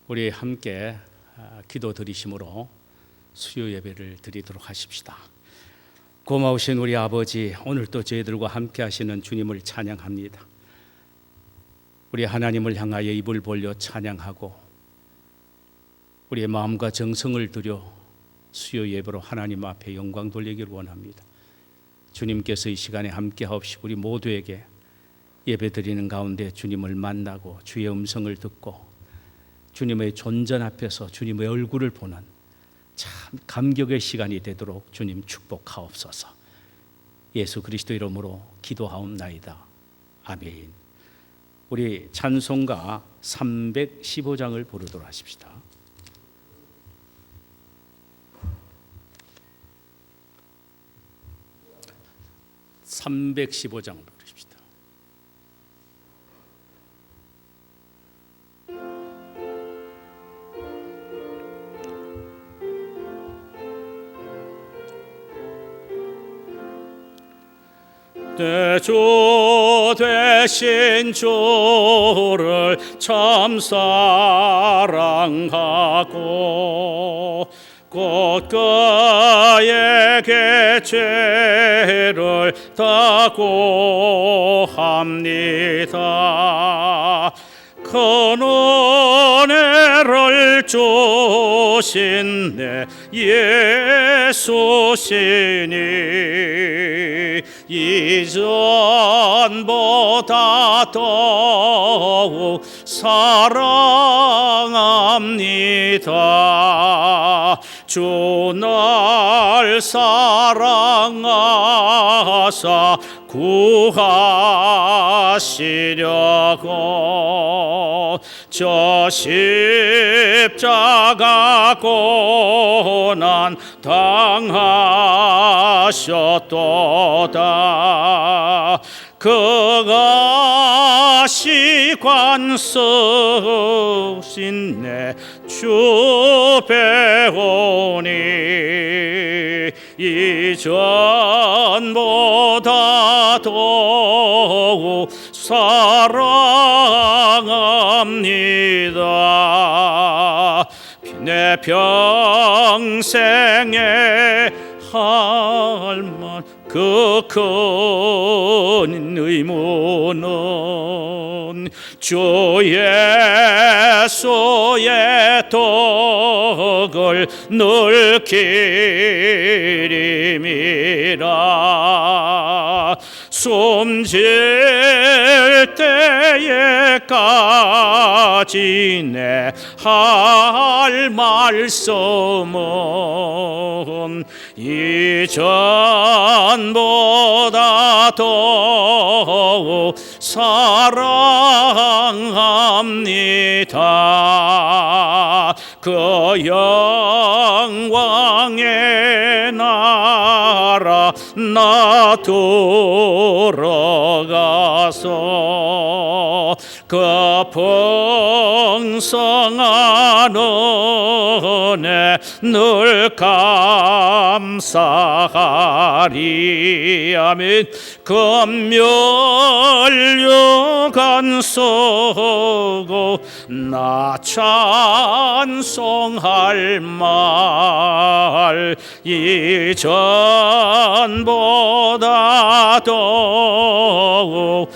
우리 함께 기도 드리심으로 수요 예배를 드리도록 하십시다. 고마우신 우리 아버지, 오늘 또 저희들과 함께 하시는 주님을 찬양합니다. 우리 하나님을 향하여 입을 벌려 찬양하고 우리의 마음과 정성을 들여 수요 예배로 하나님 앞에 영광 돌리기를 원합니다. 주님께서 이 시간에 함께 하옵시고 우리 모두에게 예배 드리는 가운데 주님을 만나고 주의 음성을 듣고 주님의 존전 앞에서 주님의 얼굴을 보는 참 감격의 시간이 되도록 주님 축복하옵소서. 예수 그리스도 이름으로 기도하옵나이다. 아멘. 우리 찬송가 315장을 부르도록 하십시다. (315장) 부르십시다. 내 주 되신 주를 참 사랑하고 곧 그에게 죄를 다고 합니다. 큰 은혜를 주신 내 예수시니 이전보다 더욱 사랑합니다. 주 날 사랑하사 구하시려고 저 십자가 고난 당하셨도다. 그가 시관 쓰신 내 주 배우니 이전보다 더욱 사랑합니다. 내 평생에 할만 그 큰 의무는 주 예수의 덕을 늘 기림이라. 숨질 때에까지 내 할 말씀은 이전보다 더욱 사랑합니다. 그 영광의 나라 나 들어가서 그 풍성한 은혜 늘 감사하리. 아멘. 금멸류관 쓰고 나 찬송할 말 이전보다 더욱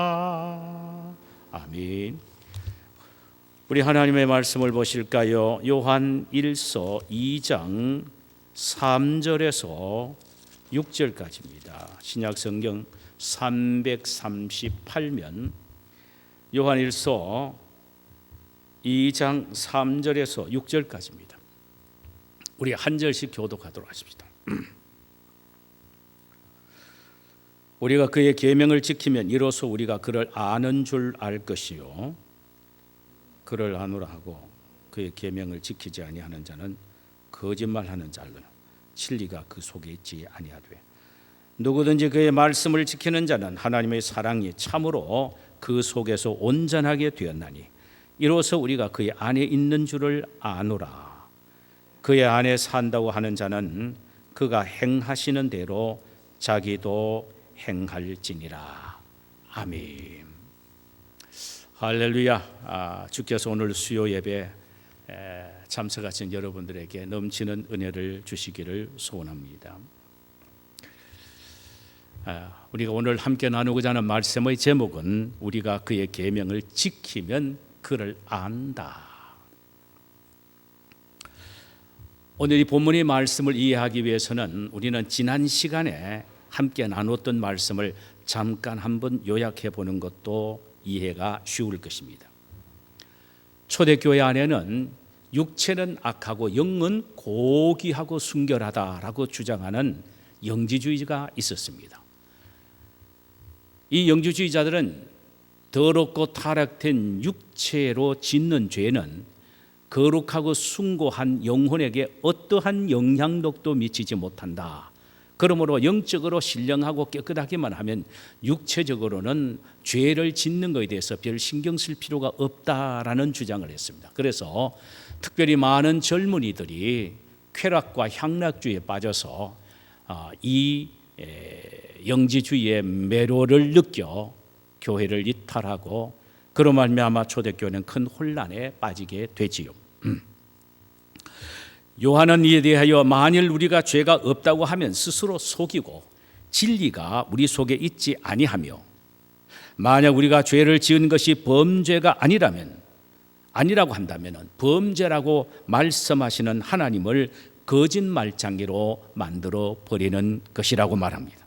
사랑합니다. 아멘. 우리 하나님의 말씀을 보실까요? 요한 1서 2장 3절에서 6절까지입니다. 신약 성경 338면 요한 1서 2장 3절에서 6절까지입니다. 우리 한 절씩 교독하도록 하십시다. 우리가 그의 계명을 지키면 이로써 우리가 그를 아는 줄 알 것이요 그를 아노라 하고 그의 계명을 지키지 아니하는 자는 거짓말하는 자로 진리가 그 속에 있지 아니하되 누구든지 그의 말씀을 지키는 자는 하나님의 사랑이 참으로 그 속에서 온전하게 되었나니 이로써 우리가 그의 안에 있는 줄을 아노라. 그의 안에 산다고 하는 자는 그가 행하시는 대로 자기도 행할지니라. 아멘. 할렐루야. 주께서 오늘 수요 예배 참석하신 여러분들에게 넘치는 은혜를 주시기를 소원합니다. 우리가 오늘 함께 나누고자 하는 말씀의 제목은 우리가 그의 계명을 지키면 그를 안다. 오늘 이 본문의 말씀을 이해하기 위해서는 우리는 지난 시간에 함께 나눴던 말씀을 잠깐 한번 요약해 보는 것도 이해가 쉬울 것입니다. 초대교회 안에는 육체는 악하고 영은 고귀하고 순결하다라고 주장하는 영지주의가 있었습니다. 이 영지주의자들은 더럽고 타락된 육체로 짓는 죄는 거룩하고 숭고한 영혼에게 어떠한 영향력도 미치지 못한다. 그러므로 영적으로 신령하고 깨끗하기만 하면 육체적으로는 죄를 짓는 것에 대해서 별 신경 쓸 필요가 없다라는 주장을 했습니다. 그래서 특별히 많은 젊은이들이 쾌락과 향락주의에 빠져서 이 영지주의의 매료를 느껴 교회를 이탈하고 그로 말미암아 초대교회는 큰 혼란에 빠지게 되지요. 요한은 이에 대하여 만일 우리가 죄가 없다고 하면 스스로 속이고 진리가 우리 속에 있지 아니하며 만약 우리가 죄를 지은 것이 범죄가 아니라고 한다면 범죄라고 말씀하시는 하나님을 거짓말장기로 만들어 버리는 것이라고 말합니다.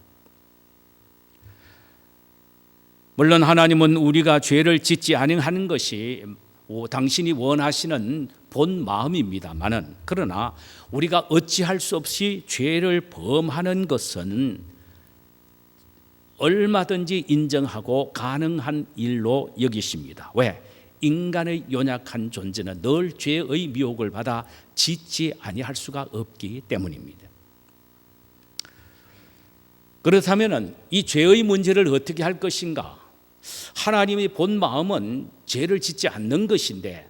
물론 하나님은 우리가 죄를 짓지 아니하는 것이 당신이 원하시는 본 마음입니다마는 그러나 우리가 어찌할 수 없이 죄를 범하는 것은 얼마든지 인정하고 가능한 일로 여기십니다. 왜? 인간의 연약한 존재는 늘 죄의 미혹을 받아 짓지 아니할 수가 없기 때문입니다. 그렇다면 이 죄의 문제를 어떻게 할 것인가? 하나님의 본 마음은 죄를 짓지 않는 것인데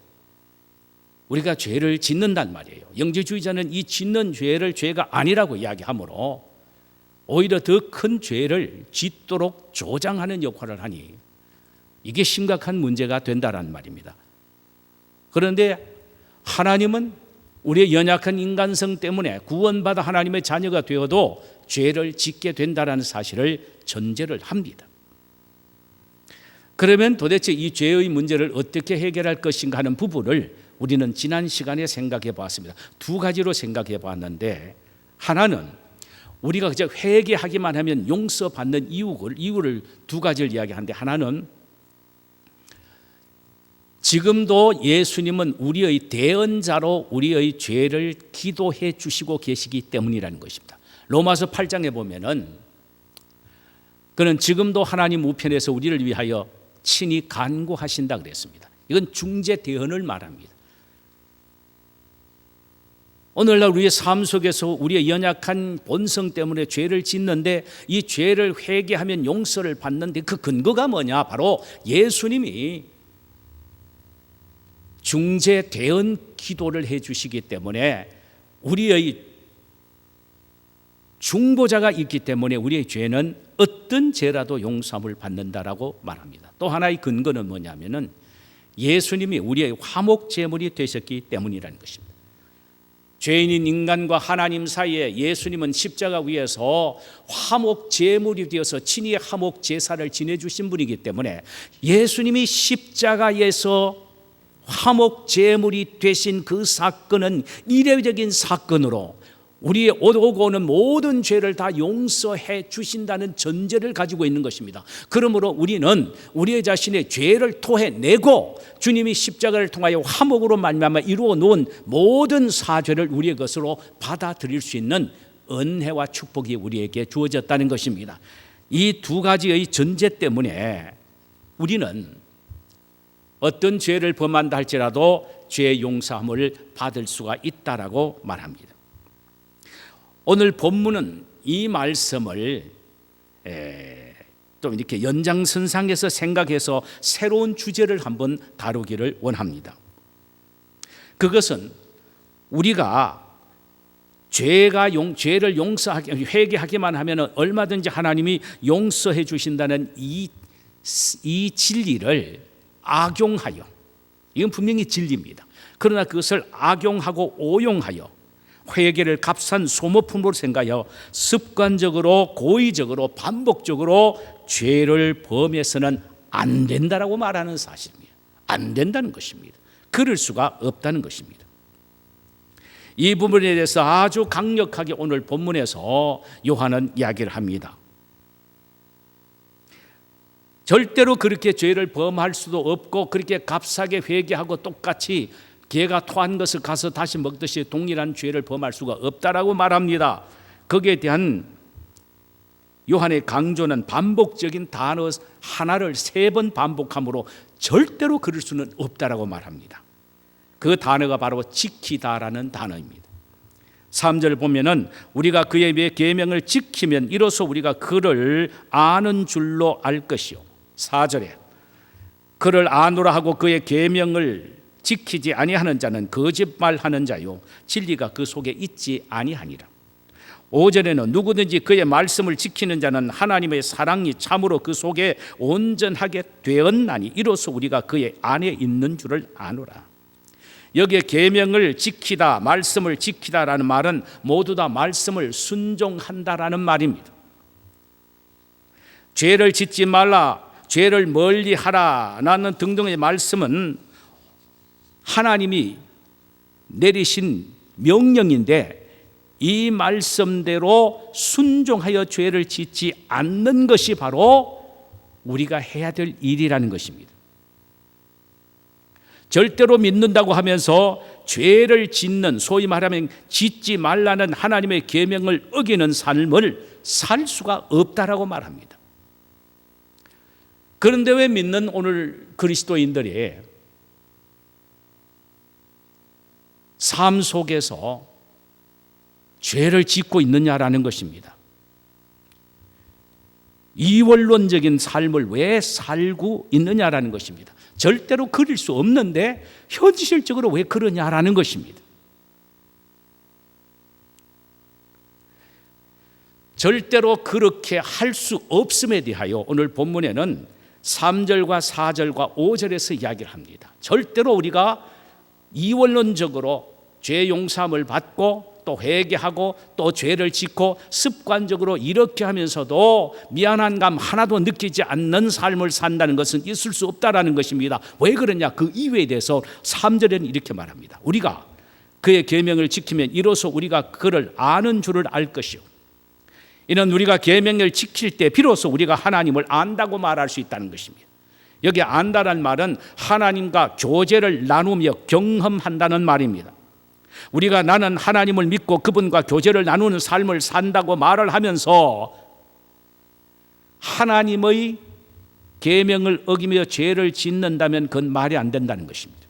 우리가 죄를 짓는단 말이에요. 영지주의자는 이 짓는 죄를 죄가 아니라고 이야기하므로 오히려 더 큰 죄를 짓도록 조장하는 역할을 하니 이게 심각한 문제가 된다는 말입니다. 그런데 하나님은 우리의 연약한 인간성 때문에 구원받아 하나님의 자녀가 되어도 죄를 짓게 된다는 사실을 전제를 합니다. 그러면 도대체 이 죄의 문제를 어떻게 해결할 것인가 하는 부분을 우리는 지난 시간에 생각해 봤습니다. 두 가지로 생각해 봤는데 하나는 우리가 그저 회개하기만 하면 용서받는 이유를 두 가지를 이야기하는데 하나는 지금도 예수님은 우리의 대언자로 우리의 죄를 기도해 주시고 계시기 때문이라는 것입니다. 로마서 8장에 보면은 그는 지금도 하나님 우편에서 우리를 위하여 친히 간구하신다 그랬습니다. 이건 중재 대언을 말합니다. 오늘날 우리의 삶 속에서 우리의 연약한 본성 때문에 죄를 짓는데 이 죄를 회개하면 용서를 받는데 그 근거가 뭐냐? 바로 예수님이 중재 대언 기도를 해 주시기 때문에 우리의 중보자가 있기 때문에 우리의 죄는 어떤 죄라도 용서함을 받는다라고 말합니다. 또 하나의 근거는 뭐냐면은 예수님이 우리의 화목 제물이 되셨기 때문이라는 것입니다. 죄인인 인간과 하나님 사이에 예수님은 십자가 위에서 화목 제물이 되어서 친히 화목 제사를 지내주신 분이기 때문에 예수님이 십자가에서 화목 제물이 되신 그 사건은 이례적인 사건으로 우리의 오고 오는 모든 죄를 다 용서해 주신다는 전제를 가지고 있는 것입니다. 그러므로 우리는 우리의 자신의 죄를 토해내고 주님이 십자가를 통하여 화목으로 말미암아 이루어 놓은 모든 사죄를 우리의 것으로 받아들일 수 있는 은혜와 축복이 우리에게 주어졌다는 것입니다. 이 두 가지의 전제 때문에 우리는 어떤 죄를 범한다 할지라도 죄 용서함을 받을 수가 있다라고 말합니다. 오늘 본문은 이 말씀을 좀 이렇게 연장선상에서 생각해서 새로운 주제를 한번 다루기를 원합니다. 그것은 우리가 죄를 회개하기만 하면 얼마든지 하나님이 용서해 주신다는 이 이 진리를 악용하여, 이건 분명히 진리입니다. 그러나 그것을 악용하고 오용하여 회개를 값싼 소모품으로 생각하여 습관적으로, 고의적으로, 반복적으로 죄를 범해서는 안 된다라고 말하는 사실입니다. 안 된다는 것입니다. 그럴 수가 없다는 것입니다. 이 부분에 대해서 아주 강력하게 오늘 본문에서 요한은 이야기를 합니다. 절대로 그렇게 죄를 범할 수도 없고, 그렇게 값싸게 회개하고 똑같이 개가 토한 것을 가서 다시 먹듯이 동일한 죄를 범할 수가 없다라고 말합니다. 거기에 대한 요한의 강조는 반복적인 단어 하나를 3번 반복함으로 절대로 그럴 수는 없다라고 말합니다. 그 단어가 바로 지키다라는 단어입니다. 3절 보면은 우리가 그의 계명을 지키면 이로써 우리가 그를 아는 줄로 알 것이요. 4절에 그를 아노라 하고 그의 계명을 지키지 아니하는 자는 거짓말하는 자요 진리가 그 속에 있지 아니하니라. 5절에는 누구든지 그의 말씀을 지키는 자는 하나님의 사랑이 참으로 그 속에 온전하게 되었나니 이로써 우리가 그의 안에 있는 줄을 아노라. 여기에 계명을 지키다, 말씀을 지키다라는 말은 모두 다 말씀을 순종한다라는 말입니다. 죄를 짓지 말라, 죄를 멀리하라라는 등등의 말씀은 하나님이 내리신 명령인데, 이 말씀대로 순종하여 죄를 짓지 않는 것이 바로 우리가 해야 될 일이라는 것입니다. 절대로 믿는다고 하면서 죄를 짓는, 소위 말하면 짓지 말라는 하나님의 계명을 어기는 삶을 살 수가 없다라고 말합니다. 그런데 왜 믿는 오늘 그리스도인들이 삶 속에서 죄를 짓고 있느냐라는 것입니다. 이원론적인 삶을 왜 살고 있느냐라는 것입니다. 절대로 그럴 수 없는데 현실적으로 왜 그러냐라는 것입니다. 절대로 그렇게 할 수 없음에 대하여 오늘 본문에는 3절과 4절과 5절에서 이야기를 합니다. 절대로 우리가 이원론적으로 죄 용서함을 받고 또 회개하고 또 죄를 짓고 습관적으로 이렇게 하면서도 미안한 감 하나도 느끼지 않는 삶을 산다는 것은 있을 수 없다라는 것입니다. 왜 그러냐? 그 이유에 대해서 3절에는 이렇게 말합니다. 우리가 그의 계명을 지키면 이로써 우리가 그를 아는 줄을 알 것이요. 이는 우리가 계명을 지킬 때 비로소 우리가 하나님을 안다고 말할 수 있다는 것입니다. 여기 안다란 말은 하나님과 교제를 나누며 경험한다는 말입니다. 우리가 나는 하나님을 믿고 그분과 교제를 나누는 삶을 산다고 말을 하면서 하나님의 계명을 어기며 죄를 짓는다면 그건 말이 안 된다는 것입니다.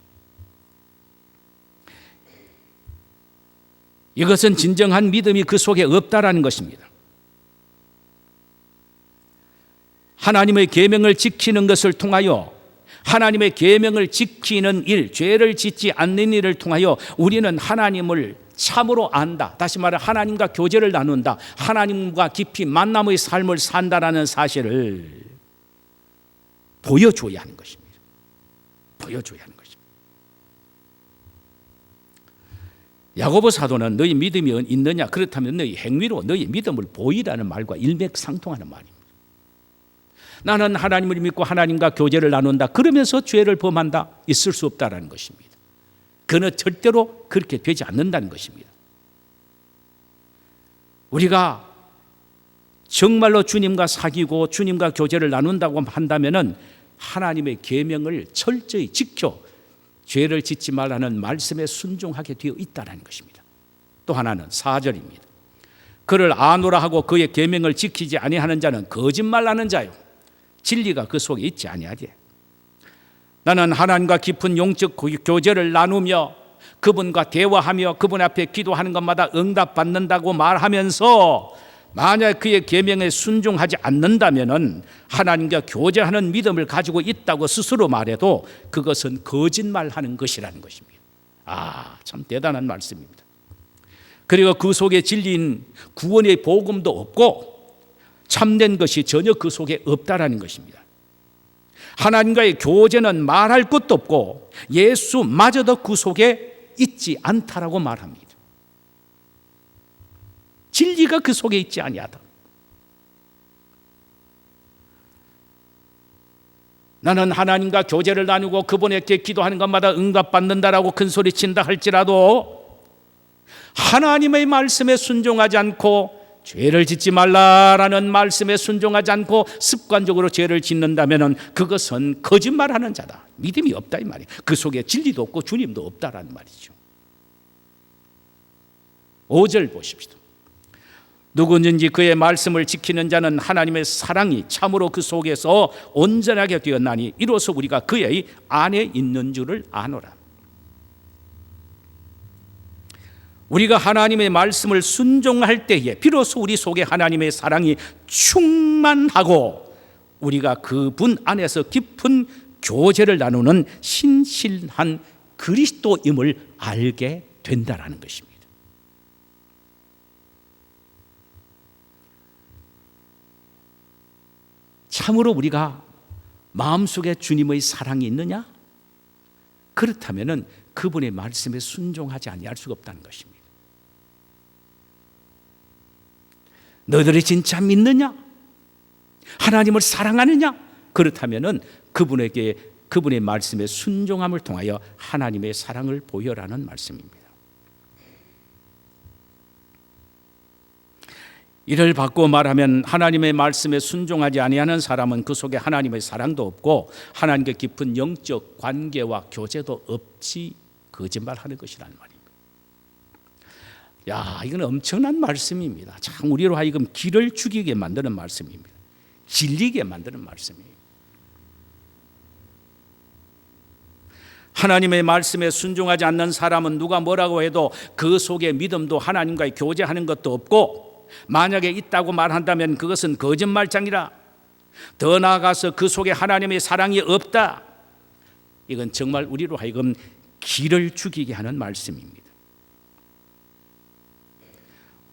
이것은 진정한 믿음이 그 속에 없다라는 것입니다. 하나님의 계명을 지키는 것을 통하여, 하나님의 계명을 지키는 일, 죄를 짓지 않는 일을 통하여 우리는 하나님을 참으로 안다. 다시 말해 하나님과 교제를 나눈다. 하나님과 깊이 만남의 삶을 산다라는 사실을 보여줘야 하는 것입니다. 보여줘야 하는 것입니다. 야고보 사도는 너희 믿음이 있느냐? 그렇다면 너희 행위로 너희 믿음을 보이라는 말과 일맥상통하는 말입니다. 나는 하나님을 믿고 하나님과 교제를 나눈다. 그러면서 죄를 범한다. 있을 수 없다라는 것입니다. 그는 절대로 그렇게 되지 않는다는 것입니다. 우리가 정말로 주님과 사귀고 주님과 교제를 나눈다고 한다면은 하나님의 계명을 철저히 지켜 죄를 짓지 말라는 말씀에 순종하게 되어 있다는 것입니다. 또 하나는 4절입니다. 그를 아노라 하고 그의 계명을 지키지 아니하는 자는 거짓말하는 자요 진리가 그 속에 있지 아니하되. 나는 하나님과 깊은 영적 교제를 나누며 그분과 대화하며 그분 앞에 기도하는 것마다 응답받는다고 말하면서 만약 그의 계명에 순종하지 않는다면 하나님과 교제하는 믿음을 가지고 있다고 스스로 말해도 그것은 거짓말하는 것이라는 것입니다. 참 대단한 말씀입니다. 그리고 그 속에 진리인 구원의 복음도 없고 참된 것이 전혀 그 속에 없다라는 것입니다. 하나님과의 교제는 말할 것도 없고 예수마저도 그 속에 있지 않다라고 말합니다. 진리가 그 속에 있지 아니하다. 나는 하나님과 교제를 나누고 그분에게 기도하는 것마다 응답받는다라고 큰 소리 친다 할지라도 하나님의 말씀에 순종하지 않고 죄를 짓지 말라라는 말씀에 순종하지 않고 습관적으로 죄를 짓는다면 그것은 거짓말하는 자다. 믿음이 없다 이 말이에요. 그 속에 진리도 없고 주님도 없다라는 말이죠. 5절 보십시오. 누구든지 그의 말씀을 지키는 자는 하나님의 사랑이 참으로 그 속에서 온전하게 되었나니 이로써 우리가 그의 안에 있는 줄을 아노라. 우리가 하나님의 말씀을 순종할 때에 비로소 우리 속에 하나님의 사랑이 충만하고 우리가 그분 안에서 깊은 교제를 나누는 신실한 그리스도임을 알게 된다라는 것입니다. 참으로 우리가 마음속에 주님의 사랑이 있느냐? 그렇다면 그분의 말씀에 순종하지 아니할 수가 없다는 것입니다. 너희들이 진짜 믿느냐? 하나님을 사랑하느냐? 그렇다면 그분의 말씀에 순종함을 통하여 하나님의 사랑을 보여라는 말씀입니다. 이를 바꾸어 말하면 하나님의 말씀에 순종하지 아니하는 사람은 그 속에 하나님의 사랑도 없고 하나님과 깊은 영적 관계와 교제도 없이 거짓말하는 것이라는 말입니다. 야, 이건 엄청난 말씀입니다. 참 우리로 하여금 길을 죽이게 만드는 말씀입니다. 질리게 만드는 말씀이에요. 하나님의 말씀에 순종하지 않는 사람은 누가 뭐라고 해도 그 속에 믿음도 하나님과의 교제하는 것도 없고 만약에 있다고 말한다면 그것은 거짓말장이라. 더 나아가서 그 속에 하나님의 사랑이 없다. 이건 정말 우리로 하여금 기를 죽이게 하는 말씀입니다.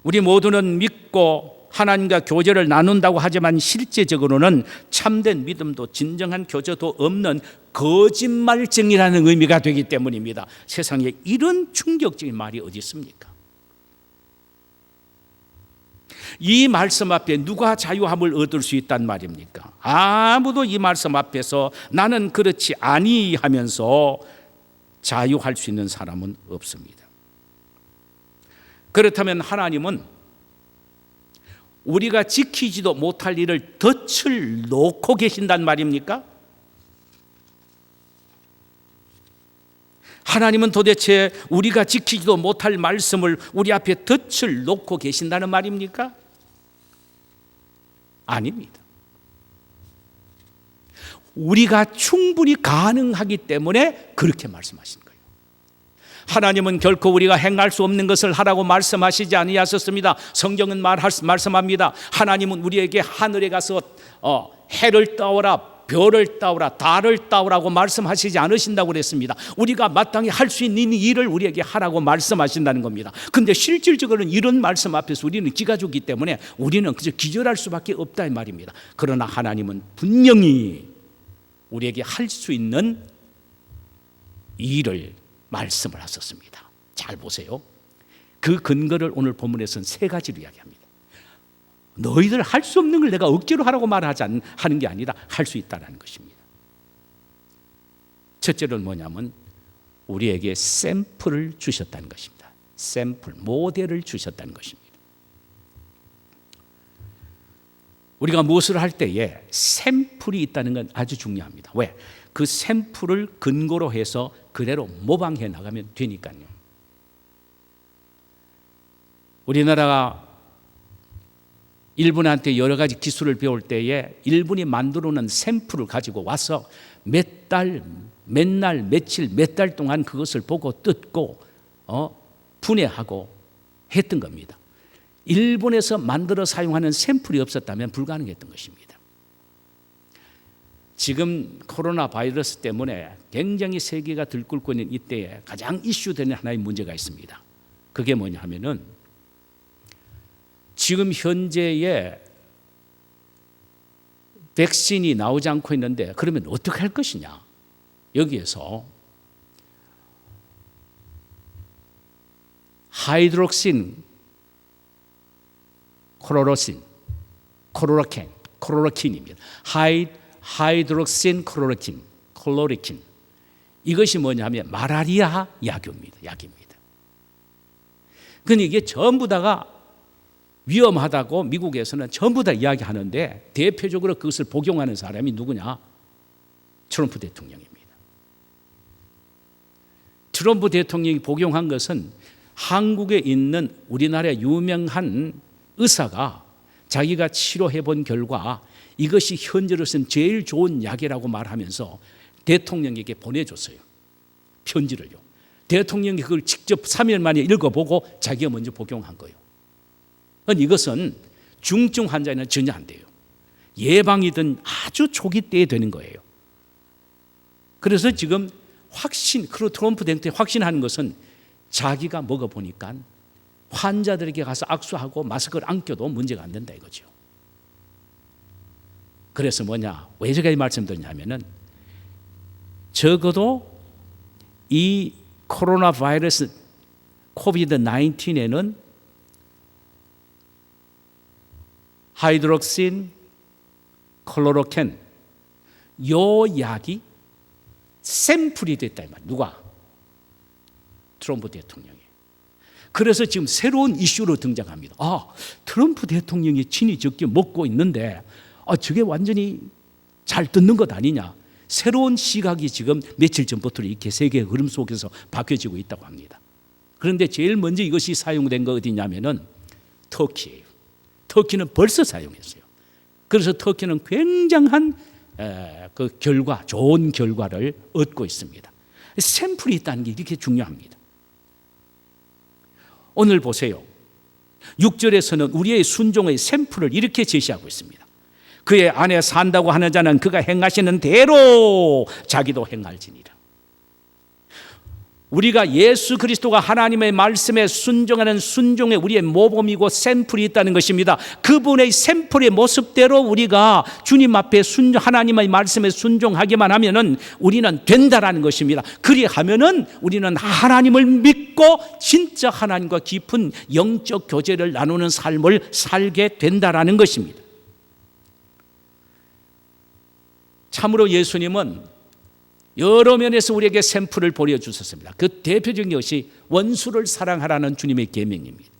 우리 모두는 믿고 하나님과 교제를 나눈다고 하지만 실제적으로는 참된 믿음도 진정한 교제도 없는 거짓말쟁이라는 의미가 되기 때문입니다. 세상에 이런 충격적인 말이 어디 있습니까? 이 말씀 앞에 누가 자유함을 얻을 수 있단 말입니까? 아무도 이 말씀 앞에서 나는 그렇지 아니하면서 자유할 수 있는 사람은 없습니다. 그렇다면 하나님은 우리가 지키지도 못할 일을 덫을 놓고 계신단 말입니까? 하나님은 도대체 우리가 지키지도 못할 말씀을 우리 앞에 덫을 놓고 계신다는 말입니까? 아닙니다. 우리가 충분히 가능하기 때문에 그렇게 말씀하신 거예요. 하나님은 결코 우리가 행할 수 없는 것을 하라고 말씀하시지 아니하셨습니다. 성경은 말씀합니다. 하나님은 우리에게 하늘에 가서 해를 따오라, 별을 따오라, 달을 따오라고 말씀하시지 않으신다고 그랬습니다. 우리가 마땅히 할 수 있는 일을 우리에게 하라고 말씀하신다는 겁니다. 그런데 실질적으로는 이런 말씀 앞에서 우리는 기가 죽기 때문에 우리는 그저 기절할 수밖에 없다 이 말입니다. 그러나 하나님은 분명히 우리에게 할 수 있는 일을 말씀을 하셨습니다. 잘 보세요. 그 근거를 오늘 본문에서는 세 가지로 이야기합니다. 너희들 할 수 없는 걸 내가 억지로 하라고 하는 게 아니라 할 수 있다는 것입니다. 첫째로는 뭐냐면 우리에게 샘플을 주셨다는 것입니다. 샘플, 모델을 주셨다는 것입니다. 우리가 무엇을 할 때에 샘플이 있다는 건 아주 중요합니다. 왜? 그 샘플을 근거로 해서 그대로 모방해 나가면 되니까요. 우리나라가 일본한테 여러 가지 기술을 배울 때에 일본이 만들어 놓은 샘플을 가지고 와서 몇 달, 몇 날, 며칠, 몇 달 동안 그것을 보고 뜯고 분해하고 했던 겁니다. 일본에서 만들어 사용하는 샘플이 없었다면 불가능했던 것입니다. 지금 코로나 바이러스 때문에 굉장히 세계가 들끓고 있는 이때에 가장 이슈되는 하나의 문제가 있습니다. 그게 뭐냐 하면은 지금 현재의 백신이 나오지 않고 있는데 그러면 어떻게 할 것이냐? 여기에서 하이드록신 클로로킨입니다. 하이드록신 클로리킨. 이것이 뭐냐면 말라리아 약입니다. 근데 이게 전부 다가 위험하다고 미국에서는 전부 다 이야기하는데 대표적으로 그것을 복용하는 사람이 누구냐? 트럼프 대통령입니다. 트럼프 대통령이 복용한 것은 한국에 있는 우리나라의 유명한 의사가 자기가 치료해 본 결과 이것이 현재로서는 제일 좋은 약이라고 말하면서 대통령에게 보내줬어요. 편지를요. 대통령이 그걸 직접 3일 만에 읽어보고 자기가 먼저 복용한 거예요. 이것은 중증 환자에는 전혀 안 돼요. 예방이든 아주 초기 때에 되는 거예요. 그래서 지금 트럼프 대통령이 확신하는 것은 자기가 먹어보니까 환자들에게 가서 악수하고 마스크를 안 껴도 문제가 안 된다 이거죠. 그래서 왜 제가 이 말씀드리냐면은 적어도 이 코로나 바이러스 코비드 19에는 하이드록신 클로로켄 요 약이 샘플이 됐다 이 말. 누가? 트럼프 대통령이. 그래서 지금 새로운 이슈로 등장합니다. 트럼프 대통령이 친히 적게 먹고 있는데 저게 완전히 잘 듣는 것 아니냐. 새로운 시각이 지금 며칠 전부터 이렇게 세계의 흐름 속에서 바뀌어지고 있다고 합니다. 그런데 제일 먼저 이것이 사용된 거 어디냐면은 터키예요. 터키는 벌써 사용했어요. 그래서 터키는 굉장한 좋은 결과를 얻고 있습니다. 샘플이 있다는 게 이렇게 중요합니다. 오늘 보세요. 6절에서는 우리의 순종의 샘플을 이렇게 제시하고 있습니다. 그의 안에 산다고 하는 자는 그가 행하시는 대로 자기도 행할지니라. 우리가 예수 그리스도가 하나님의 말씀에 순종하는 순종에 우리의 모범이고 샘플이 있다는 것입니다. 그분의 샘플의 모습대로 우리가 주님 앞에 하나님의 말씀에 순종하기만 하면은 우리는 된다라는 것입니다. 그리하면은 우리는 하나님을 믿고 진짜 하나님과 깊은 영적 교제를 나누는 삶을 살게 된다라는 것입니다. 참으로 예수님은 여러 면에서 우리에게 샘플을 보여주셨습니다. 그 대표적인 것이 원수를 사랑하라는 주님의 계명입니다.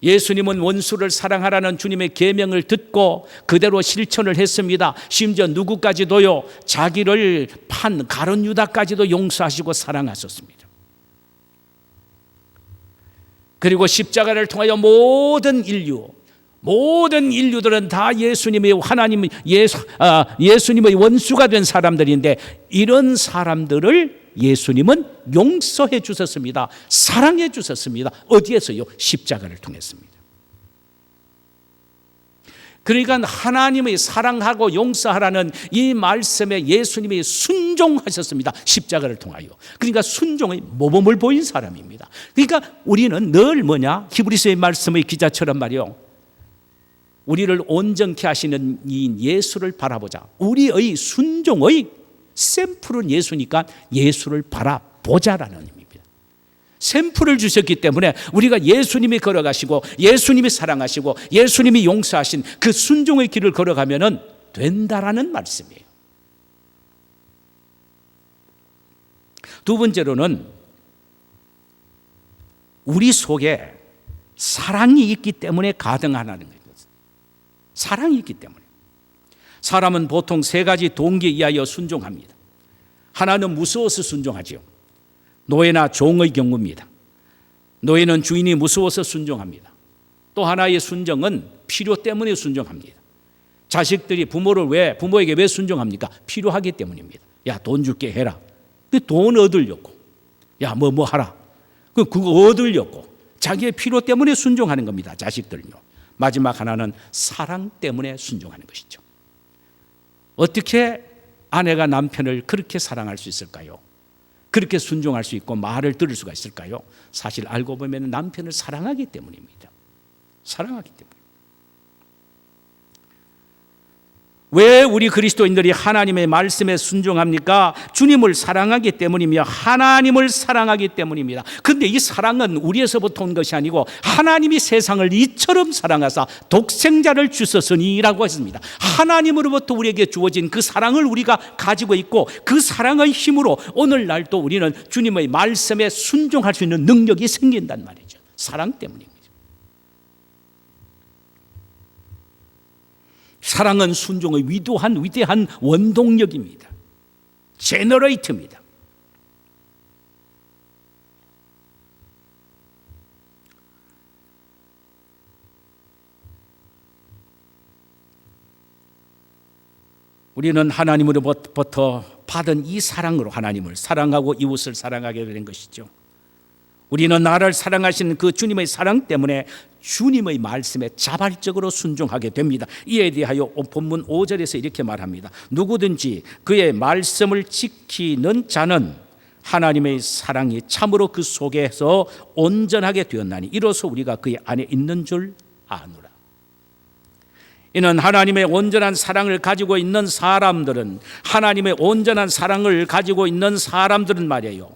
예수님은 원수를 사랑하라는 주님의 계명을 듣고 그대로 실천을 했습니다. 심지어 누구까지도요, 자기를 판 가룟 유다까지도 용서하시고 사랑하셨습니다. 그리고 십자가를 통하여 모든 인류들은 다 예수님의 원수가 된 사람들인데 이런 사람들을 예수님은 용서해 주셨습니다. 사랑해 주셨습니다. 어디에서요? 십자가를 통했습니다. 그러니까 하나님의 사랑하고 용서하라는 이 말씀에 예수님이 순종하셨습니다. 십자가를 통하여. 그러니까 순종의 모범을 보인 사람입니다. 그러니까 우리는 늘 히브리서의 말씀의 기자처럼 말이요, 우리를 온전케 하시는 이 예수를 바라보자. 우리의 순종의 샘플은 예수니까 예수를 바라보자라는 의미입니다. 샘플을 주셨기 때문에 우리가 예수님이 걸어가시고 예수님이 사랑하시고 예수님이 용서하신 그 순종의 길을 걸어가면 된다라는 말씀이에요. 두 번째로는 우리 속에 사랑이 있기 때문에 가능하다는 거예요. 사랑이 있기 때문에. 사람은 보통 세 가지 동기에 의하여 순종합니다. 하나는 무서워서 순종하죠. 노예나 종의 경우입니다. 노예는 주인이 무서워서 순종합니다. 또 하나의 순종은 필요 때문에 순종합니다. 자식들이 부모에게 왜 순종합니까? 필요하기 때문입니다. 야, 돈 줄게 해라. 돈 얻으려고. 야, 뭐 하라. 그거 얻으려고. 자기의 필요 때문에 순종하는 겁니다. 자식들은요. 마지막 하나는 사랑 때문에 순종하는 것이죠. 어떻게 아내가 남편을 그렇게 사랑할 수 있을까요? 그렇게 순종할 수 있고 말을 들을 수가 있을까요? 사실 알고 보면 남편을 사랑하기 때문입니다. 사랑하기 때문에. 왜 우리 그리스도인들이 하나님의 말씀에 순종합니까? 주님을 사랑하기 때문이며 하나님을 사랑하기 때문입니다. 그런데 이 사랑은 우리에서부터 온 것이 아니고 하나님이 세상을 이처럼 사랑하사 독생자를 주셨으니라고 했습니다. 하나님으로부터 우리에게 주어진 그 사랑을 우리가 가지고 있고 그 사랑의 힘으로 오늘날도 우리는 주님의 말씀에 순종할 수 있는 능력이 생긴단 말이죠. 사랑 때문입니다. 사랑은 순종의 위대한 원동력입니다. 제너레이터입니다. 우리는 하나님으로부터 받은 이 사랑으로 하나님을 사랑하고 이웃을 사랑하게 된 것이죠. 우리는 나를 사랑하시는 그 주님의 사랑 때문에 주님의 말씀에 자발적으로 순종하게 됩니다. 이에 대하여 본문 5절에서 이렇게 말합니다. 누구든지 그의 말씀을 지키는 자는 하나님의 사랑이 참으로 그 속에서 온전하게 되었나니 이로써 우리가 그의 안에 있는 줄 아노라. 이는 하나님의 온전한 사랑을 가지고 있는 사람들은 하나님의 온전한 사랑을 가지고 있는 사람들은 말이에요.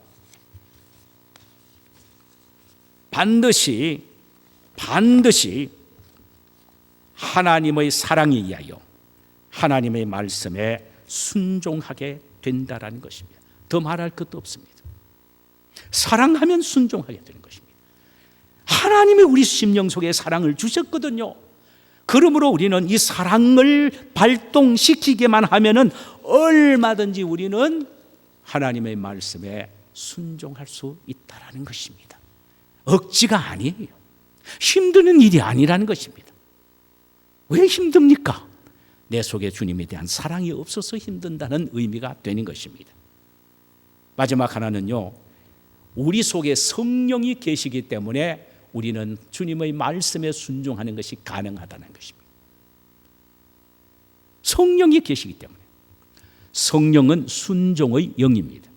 반드시 하나님의 사랑에 의하여 하나님의 말씀에 순종하게 된다라는 것입니다. 더 말할 것도 없습니다. 사랑하면 순종하게 되는 것입니다. 하나님이 우리 심령 속에 사랑을 주셨거든요. 그러므로 우리는 이 사랑을 발동시키게만 하면은 얼마든지 우리는 하나님의 말씀에 순종할 수 있다라는 것입니다. 억지가 아니에요. 힘드는 일이 아니라는 것입니다. 왜 힘듭니까? 내 속에 주님에 대한 사랑이 없어서 힘든다는 의미가 되는 것입니다. 마지막 하나는요, 우리 속에 성령이 계시기 때문에 우리는 주님의 말씀에 순종하는 것이 가능하다는 것입니다. 성령이 계시기 때문에. 성령은 순종의 영입니다.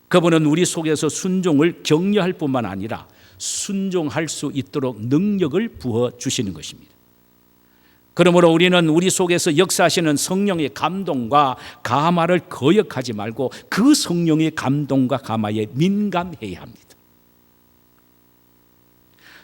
그분은 우리 속에서 순종을 격려할 뿐만 아니라 순종할 수 있도록 능력을 부어주시는 것입니다. 그러므로 우리는 우리 속에서 역사하시는 성령의 감동과 감화를 거역하지 말고 그 성령의 감동과 감화에 민감해야 합니다.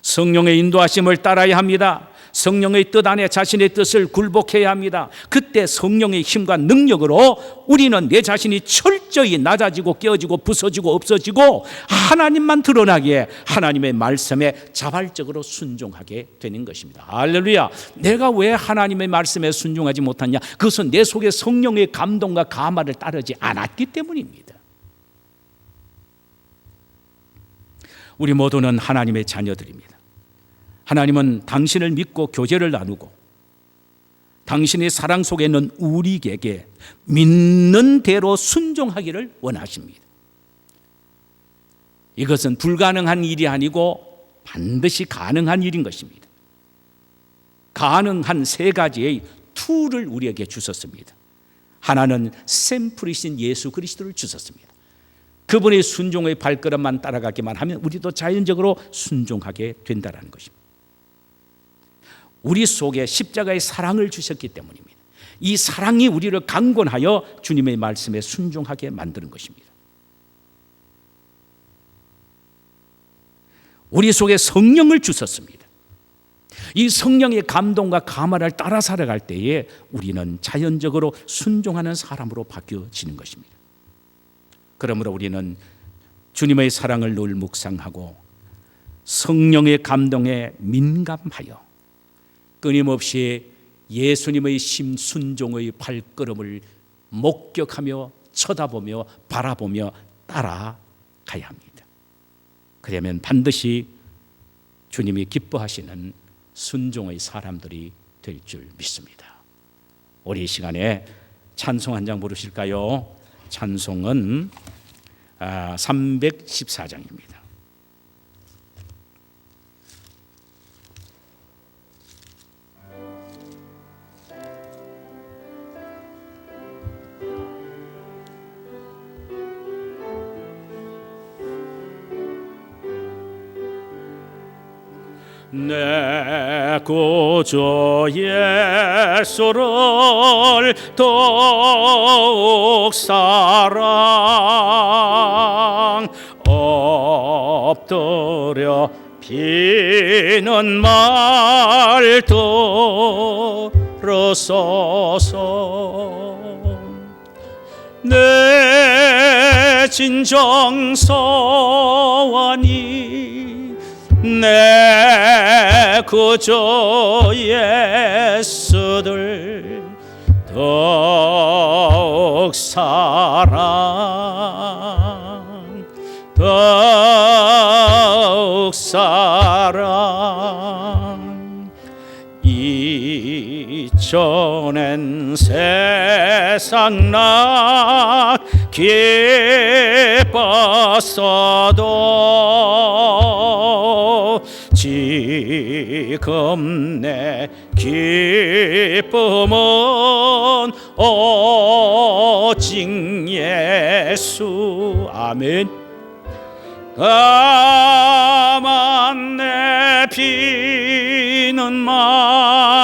성령의 인도하심을 따라야 합니다. 성령의 뜻 안에 자신의 뜻을 굴복해야 합니다. 그때 성령의 힘과 능력으로 우리는 내 자신이 철저히 낮아지고 깨어지고 부서지고 없어지고 하나님만 드러나기에 하나님의 말씀에 자발적으로 순종하게 되는 것입니다. 할렐루야. 내가 왜 하나님의 말씀에 순종하지 못하냐? 그것은 내 속에 성령의 감동과 감화를 따르지 않았기 때문입니다. 우리 모두는 하나님의 자녀들입니다. 하나님은 당신을 믿고 교제를 나누고 당신의 사랑 속에 있는 우리에게 믿는 대로 순종하기를 원하십니다. 이것은 불가능한 일이 아니고 반드시 가능한 일인 것입니다. 가능한 세 가지의 툴을 우리에게 주셨습니다. 하나는 샘플이신 예수 그리스도를 주셨습니다. 그분의 순종의 발걸음만 따라가기만 하면 우리도 자연적으로 순종하게 된다는 것입니다. 우리 속에 십자가의 사랑을 주셨기 때문입니다. 이 사랑이 우리를 강권하여 주님의 말씀에 순종하게 만드는 것입니다. 우리 속에 성령을 주셨습니다. 이 성령의 감동과 감화를 따라 살아갈 때에 우리는 자연적으로 순종하는 사람으로 바뀌어지는 것입니다. 그러므로 우리는 주님의 사랑을 늘 묵상하고 성령의 감동에 민감하여 끊임없이 예수님의 심순종의 발걸음을 목격하며 쳐다보며 바라보며 따라가야 합니다. 그러면 반드시 주님이 기뻐하시는 순종의 사람들이 될 줄 믿습니다. 우리 이 시간에 찬송 한 장 부르실까요? 찬송은 314장입니다. 내 구주 예수를 더욱 사랑 엎드려 비는 말 들으소서. 내 진정 소원이 내 구주 예수를 더욱 사랑 더욱 사랑 이전엔 세상 나 기뻤어도 지금 내 기쁨은 오직 예수. 아멘. 다만 내 비는 말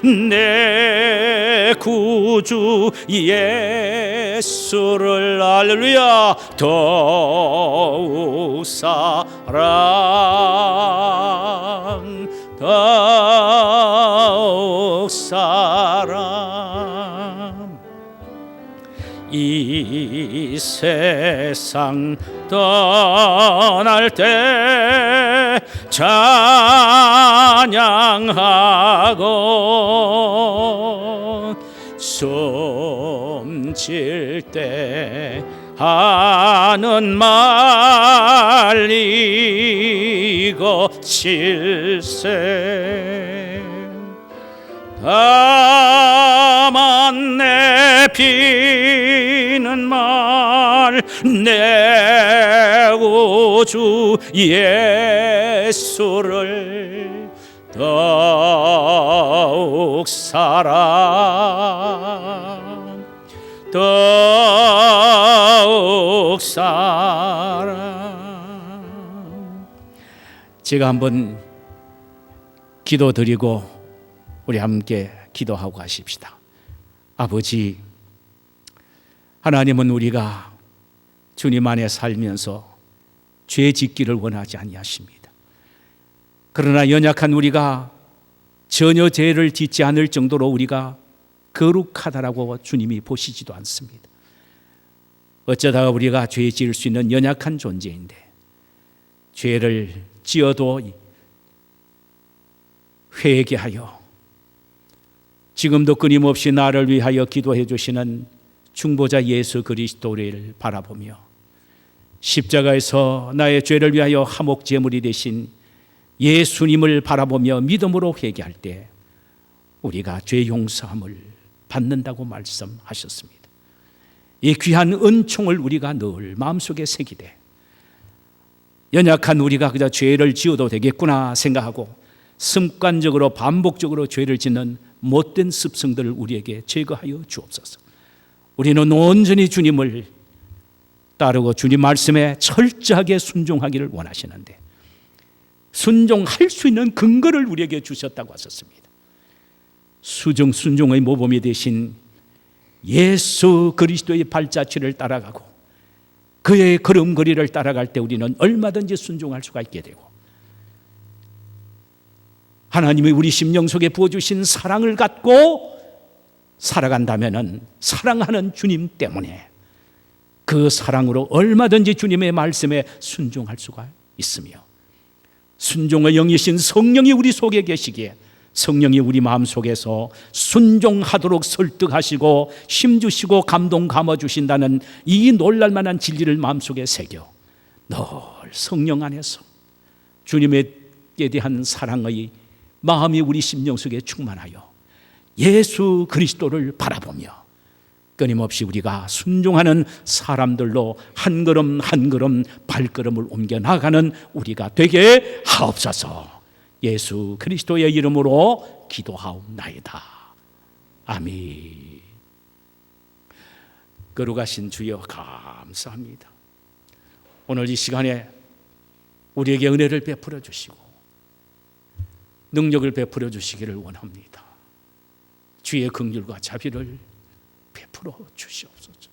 내 구주 예수를 할렐루야 더욱 사랑 더욱 사랑 이 세상 떠날 때 찬양하고 숨질 때 하는 말 이것일세. 다만 내 비는 말 내 구주 예수를 더욱 사랑 더욱 사랑. 제가 한번 기도드리고 우리 함께 기도하고 가십시다. 아버지, 하나님은 우리가 주님 안에 살면서 죄 짓기를 원하지 아니하십니다. 그러나 연약한 우리가 전혀 죄를 짓지 않을 정도로 우리가 거룩하다라고 주님이 보시지도 않습니다. 어쩌다가 우리가 죄 지을 수 있는 연약한 존재인데 죄를 지어도 회개하여 지금도 끊임없이 나를 위하여 기도해 주시는 중보자 예수 그리스도를 바라보며 십자가에서 나의 죄를 위하여 화목 제물이 되신 예수님을 바라보며 믿음으로 회개할 때 우리가 죄 용서함을 받는다고 말씀하셨습니다. 이 귀한 은총을 우리가 늘 마음속에 새기되 연약한 우리가 그저 죄를 지어도 되겠구나 생각하고 습관적으로 반복적으로 죄를 짓는 못된 습성들을 우리에게 제거하여 주옵소서. 우리는 온전히 주님을 따르고 주님 말씀에 철저하게 순종하기를 원하시는데 순종할 수 있는 근거를 우리에게 주셨다고 하셨습니다. 순종의 모범이 되신 예수 그리스도의 발자취를 따라가고 그의 걸음걸이를 따라갈 때 우리는 얼마든지 순종할 수가 있게 되고 하나님이 우리 심령 속에 부어주신 사랑을 갖고 살아간다면 사랑하는 주님 때문에 그 사랑으로 얼마든지 주님의 말씀에 순종할 수가 있으며 순종의 영이신 성령이 우리 속에 계시기에 성령이 우리 마음속에서 순종하도록 설득하시고 힘주시고 감동 감아주신다는 이 놀랄만한 진리를 마음속에 새겨 늘 성령 안에서 주님에 대한 사랑의 마음이 우리 심령 속에 충만하여 예수 그리스도를 바라보며 끊임없이 우리가 순종하는 사람들로 한 걸음 한 걸음 발걸음을 옮겨 나가는 우리가 되게 하옵소서. 예수 그리스도의 이름으로 기도하옵나이다. 아멘. 거룩하신 주여 감사합니다. 오늘 이 시간에 우리에게 은혜를 베풀어 주시고 능력을 베풀어 주시기를 원합니다. 주의 긍휼과 자비를 베풀어 주시옵소서.